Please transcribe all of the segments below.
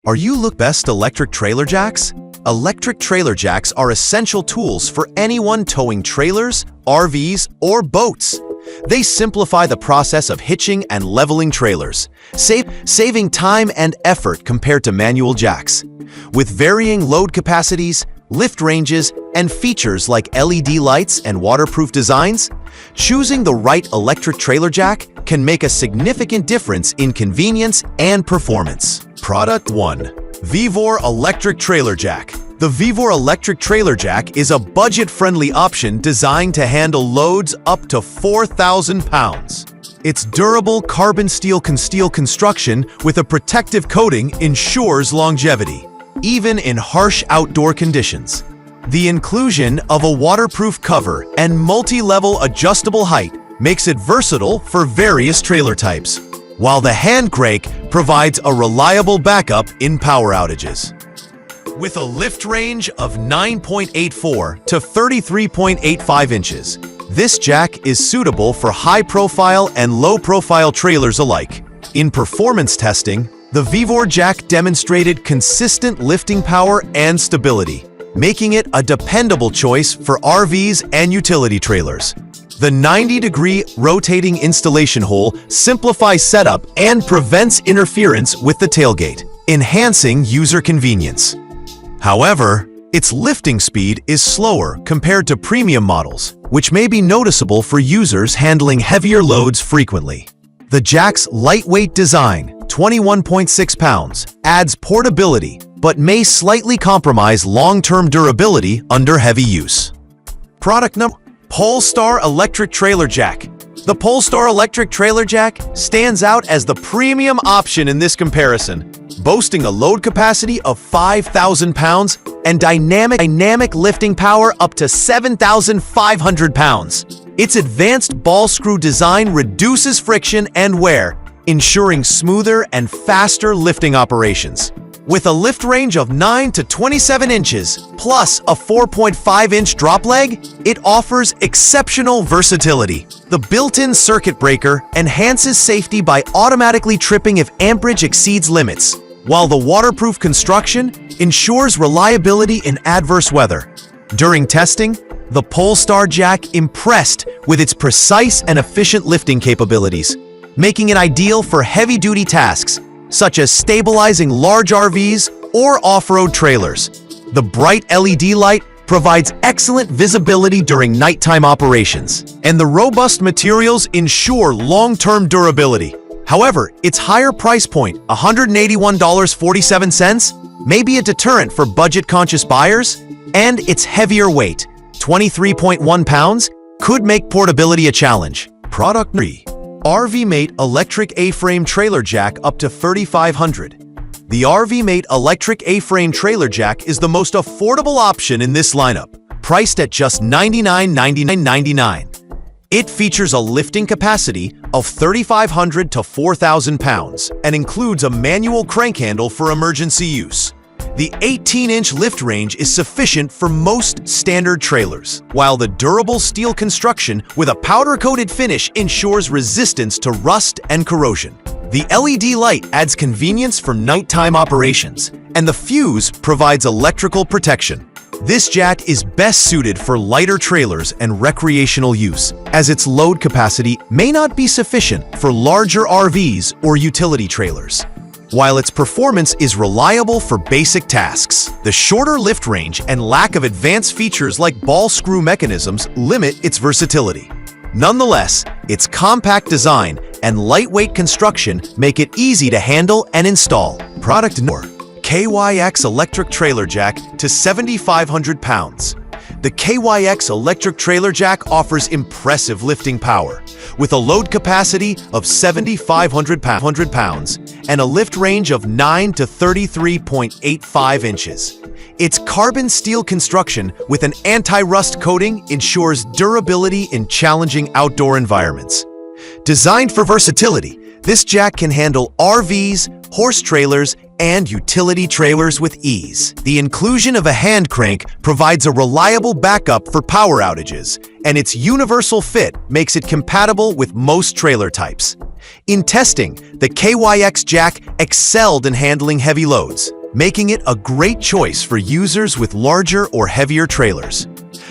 Are you looking for best electric trailer jacks? Electric trailer jacks are essential tools for anyone towing trailers, RVs, or boats. They simplify the process of hitching and leveling trailers, saving time and effort compared to manual jacks. With varying load capacities, lift ranges, and features like LED lights and waterproof designs, choosing the right electric trailer jack can make a significant difference in convenience and performance. Product 1. Vivore Electric Trailer Jack. The Vivore Electric Trailer Jack is a budget-friendly option designed to handle loads up to 4,000 pounds. Its durable carbon steel construction with a protective coating ensures longevity, even in harsh outdoor conditions. The inclusion of a waterproof cover and multi-level adjustable height makes it versatile for various trailer types, while the hand crank provides a reliable backup in power outages. With a lift range of 9.84 to 33.85 inches, this jack is suitable for high-profile and low-profile trailers alike. In performance testing, the Vivore jack demonstrated consistent lifting power and stability, making it a dependable choice for RVs and utility trailers. The 90-degree rotating installation hole simplifies setup and prevents interference with the tailgate, enhancing user convenience. However, its lifting speed is slower compared to premium models, which may be noticeable for users handling heavier loads frequently. The jack's lightweight design, 21.6 pounds, adds portability, but may slightly compromise long-term durability under heavy use. Product number: Polestar Electric Trailer Jack. The Polestar Electric Trailer Jack stands out as the premium option in this comparison, boasting a load capacity of 5,000 pounds and dynamic lifting power up to 7,500 pounds. Its advanced ball screw design reduces friction and wear, ensuring smoother and faster lifting operations. With a lift range of 9 to 27 inches, plus a 4.5-inch drop leg, it offers exceptional versatility. The built-in circuit breaker enhances safety by automatically tripping if amperage exceeds limits, while the waterproof construction ensures reliability in adverse weather. During testing, the Polestar jack impressed with its precise and efficient lifting capabilities, making it ideal for heavy-duty tasks, such as stabilizing large RVs or off-road trailers. The bright LED light provides excellent visibility during nighttime operations, and the robust materials ensure long-term durability. However, its higher price point, $181.47, may be a deterrent for budget-conscious buyers, and its heavier weight, 23.1 pounds, could make portability a challenge. Product 3. RVMate Electric A-Frame Trailer Jack up to 3,500. The RVMate Electric A-Frame Trailer Jack is the most affordable option in this lineup, priced at just $99.99. It features a lifting capacity of 3,500 to 4,000 pounds and includes a manual crank handle for emergency use. The 18-inch lift range is sufficient for most standard trailers, while the durable steel construction with a powder-coated finish ensures resistance to rust and corrosion. The LED light adds convenience for nighttime operations, and the fuse provides electrical protection. This jack is best suited for lighter trailers and recreational use, as its load capacity may not be sufficient for larger RVs or utility trailers. While its performance is reliable for basic tasks, the shorter lift range and lack of advanced features like ball screw mechanisms limit its versatility. Nonetheless, its compact design and lightweight construction make it easy to handle and install. Product number: KYX Electric Trailer Jack to 7,500 pounds. The KYX Electric Trailer Jack offers impressive lifting power, with a load capacity of 7,500 pounds and a lift range of 9 to 33.85 inches. Its carbon steel construction with an anti-rust coating ensures durability in challenging outdoor environments. Designed for versatility, this jack can handle RVs, horse trailers, and utility trailers with ease. The inclusion of a hand crank provides a reliable backup for power outages, and its universal fit makes it compatible with most trailer types. In testing, the KYX jack excelled in handling heavy loads, making it a great choice for users with larger or heavier trailers.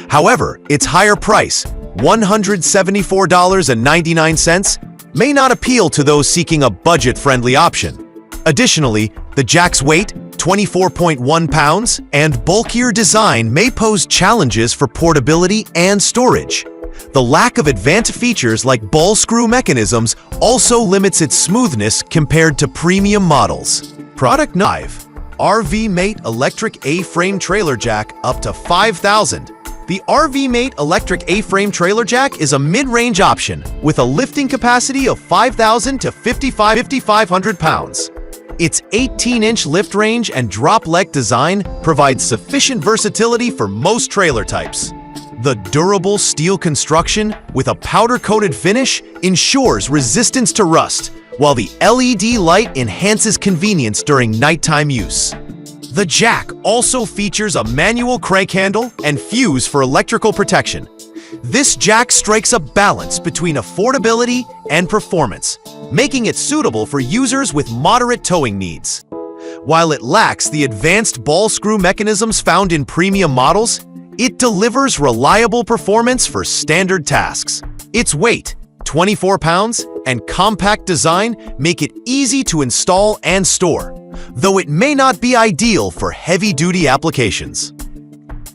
However, its higher price, $174.99, may not appeal to those seeking a budget-friendly option. Additionally, the jack's weight, 24.1 pounds, and bulkier design may pose challenges for portability and storage. The lack of advanced features like ball screw mechanisms also limits its smoothness compared to premium models. Product 5. RVMate Electric A-Frame Trailer Jack up to $5,000. The RVMate Electric A-Frame Trailer Jack is a mid-range option with a lifting capacity of 5,000 to 5,500 pounds. Its 18-inch lift range and drop leg design provides sufficient versatility for most trailer types. The durable steel construction with a powder-coated finish ensures resistance to rust, while the LED light enhances convenience during nighttime use. The jack also features a manual crank handle and fuse for electrical protection. This jack strikes a balance between affordability and performance, making it suitable for users with moderate towing needs. While it lacks the advanced ball screw mechanisms found in premium models, it delivers reliable performance for standard tasks. Its weight, 24 pounds, and compact design make it easy to install and store, though it may not be ideal for heavy-duty applications.